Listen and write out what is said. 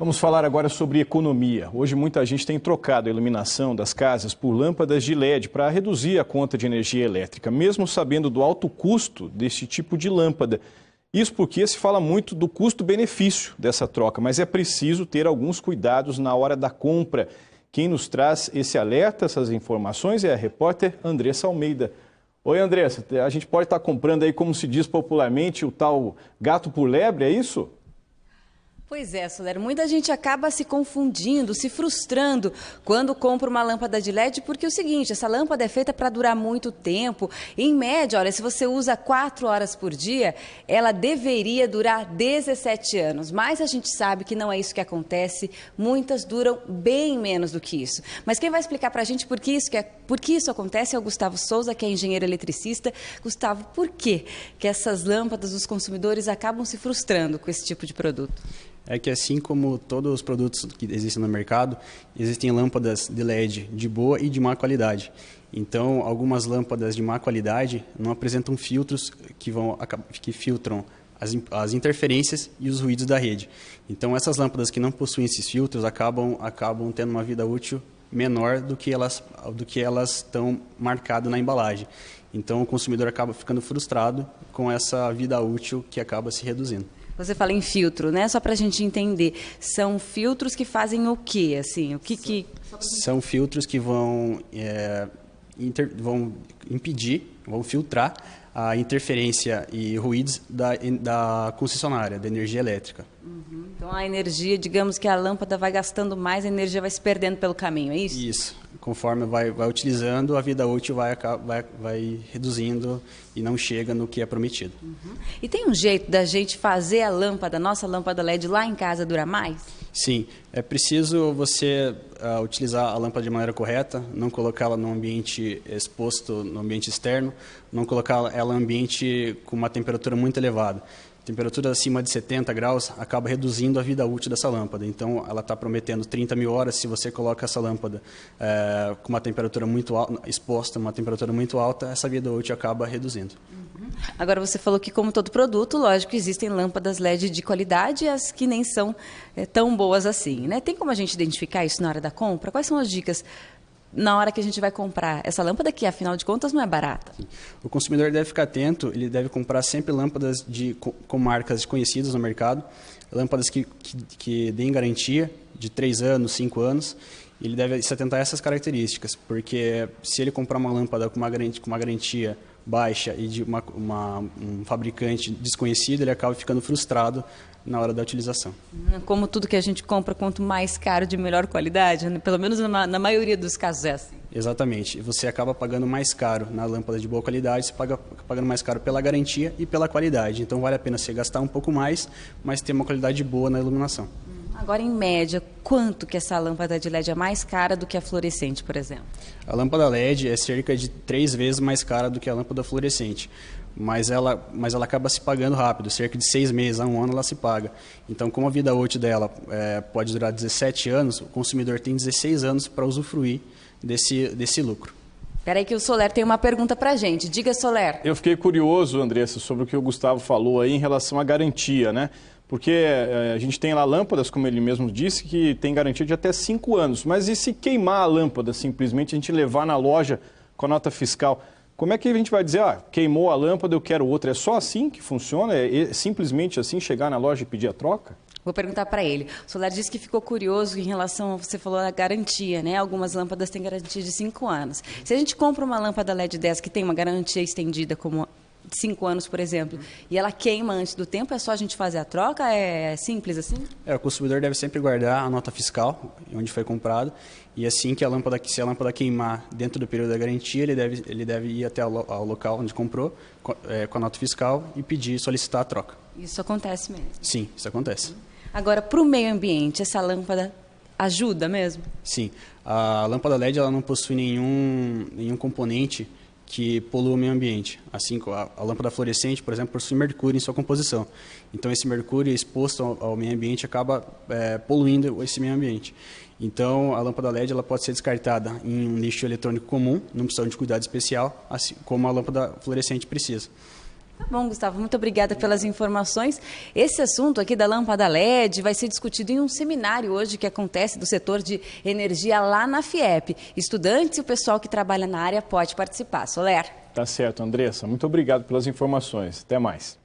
Vamos falar agora sobre economia. Hoje muita gente tem trocado a iluminação das casas por lâmpadas de LED para reduzir a conta de energia elétrica, mesmo sabendo do alto custo desse tipo de lâmpada. Isso porque se fala muito do custo-benefício dessa troca, mas é preciso ter alguns cuidados na hora da compra. Quem nos traz esse alerta, essas informações, é a repórter Andressa Almeida. Oi, Andressa, a gente pode estar comprando aí, como se diz popularmente, o tal gato por lebre, é isso? Pois é, Soler, muita gente acaba se confundindo, se frustrando quando compra uma lâmpada de LED, porque é o seguinte, essa lâmpada é feita para durar muito tempo. Em média, olha, se você usa 4 horas por dia, ela deveria durar 17 anos. Mas a gente sabe que não é isso que acontece, muitas duram bem menos do que isso. Mas quem vai explicar para a gente por que isso acontece é o Gustavo Souza, que é engenheiro eletricista. Gustavo, por que essas lâmpadas dos consumidores acabam se frustrando com esse tipo de produto? É que assim como todos os produtos que existem no mercado, existem lâmpadas de LED de boa e de má qualidade. Então, algumas lâmpadas de má qualidade não apresentam filtros que filtram as interferências e os ruídos da rede. Então, essas lâmpadas que não possuem esses filtros acabam tendo uma vida útil menor do que elas estão marcadas na embalagem. Então, o consumidor acaba ficando frustrado com essa vida útil que acaba se reduzindo. Você fala em filtro, né? Só para a gente entender, são filtros que fazem o quê? Assim, São filtros que vão impedir, vão filtrar a interferência e ruídos da concessionária, da energia elétrica. Uhum. Então, a energia, digamos que a lâmpada vai gastando mais, a energia vai se perdendo pelo caminho, é isso? Isso. Conforme vai utilizando, a vida útil vai reduzindo e não chega no que é prometido. Uhum. E tem um jeito da gente fazer a lâmpada, nossa lâmpada LED lá em casa durar mais? Sim, é preciso você utilizar a lâmpada de maneira correta, não colocá-la no ambiente exposto, no ambiente externo, não colocar ela em ambiente com uma temperatura muito elevada. Temperatura acima de 70 graus acaba reduzindo a vida útil dessa lâmpada. Então, ela está prometendo 30 mil horas. Se você coloca essa lâmpada com uma temperatura muito alta, exposta a uma temperatura muito alta, essa vida útil acaba reduzindo. Uhum. Agora, você falou que, como todo produto, lógico, existem lâmpadas LED de qualidade e as que nem são tão boas assim, né? Tem como a gente identificar isso na hora da compra? Quais são as dicas na hora que a gente vai comprar essa lâmpada, que afinal de contas não é barata? O consumidor deve ficar atento, ele deve comprar sempre lâmpadas com marcas conhecidas no mercado, lâmpadas que deem garantia de 3 anos, 5 anos. Ele deve se atentar a essas características, porque se ele comprar uma lâmpada com uma garantia baixa e de um fabricante desconhecido, ele acaba ficando frustrado na hora da utilização. Como tudo que a gente compra, quanto mais caro, de melhor qualidade, né? Pelo menos na maioria dos casos é assim. Exatamente. Você acaba pagando mais caro na lâmpada de boa qualidade, você pagando mais caro pela garantia e pela qualidade. Então vale a pena você gastar um pouco mais, mas ter uma qualidade boa na iluminação. Agora, em média, quanto que essa lâmpada de LED é mais cara do que a fluorescente, por exemplo? A lâmpada LED é cerca de 3 vezes mais cara do que a lâmpada fluorescente. Mas ela acaba se pagando rápido, cerca de 6 meses a 1 ano ela se paga. Então, como a vida útil dela pode durar 17 anos, o consumidor tem 16 anos para usufruir desse lucro. Espera aí que o Soler tem uma pergunta para a gente. Diga, Soler. Eu fiquei curioso, Andressa, sobre o que o Gustavo falou aí em relação à garantia, né? Porque a gente tem lá lâmpadas, como ele mesmo disse, que tem garantia de até 5 anos. Mas e se queimar a lâmpada, simplesmente a gente levar na loja com a nota fiscal? Como é que a gente vai dizer, queimou a lâmpada, eu quero outra? É só assim que funciona? É simplesmente assim chegar na loja e pedir a troca? Vou perguntar para ele. O Soler disse que ficou curioso em relação, você falou, à garantia, né? Algumas lâmpadas têm garantia de 5 anos. Se a gente compra uma lâmpada LED dessa que tem uma garantia estendida como 5 anos, por exemplo, e ela queima antes do tempo, é só a gente fazer a troca? É simples assim? O consumidor deve sempre guardar a nota fiscal, onde foi comprado, e assim que se a lâmpada queimar dentro do período da garantia, ele deve ir até ao local onde comprou, com a nota fiscal, e solicitar a troca. Isso acontece mesmo? Sim, isso acontece. Agora, para o meio ambiente, essa lâmpada ajuda mesmo? Sim. A lâmpada LED ela não possui nenhum componente que polua o meio ambiente. Assim, a lâmpada fluorescente, por exemplo, possui mercúrio em sua composição. Então, esse mercúrio exposto ao meio ambiente acaba poluindo esse meio ambiente. Então, a lâmpada LED ela pode ser descartada em um lixo eletrônico comum, não precisa de cuidado especial, assim como a lâmpada fluorescente precisa. Tá bom, Gustavo, muito obrigada pelas informações. Esse assunto aqui da lâmpada LED vai ser discutido em um seminário hoje que acontece do setor de energia lá na FIEP. Estudantes e o pessoal que trabalha na área pode participar. Soler. Tá certo, Andressa. Muito obrigado pelas informações. Até mais.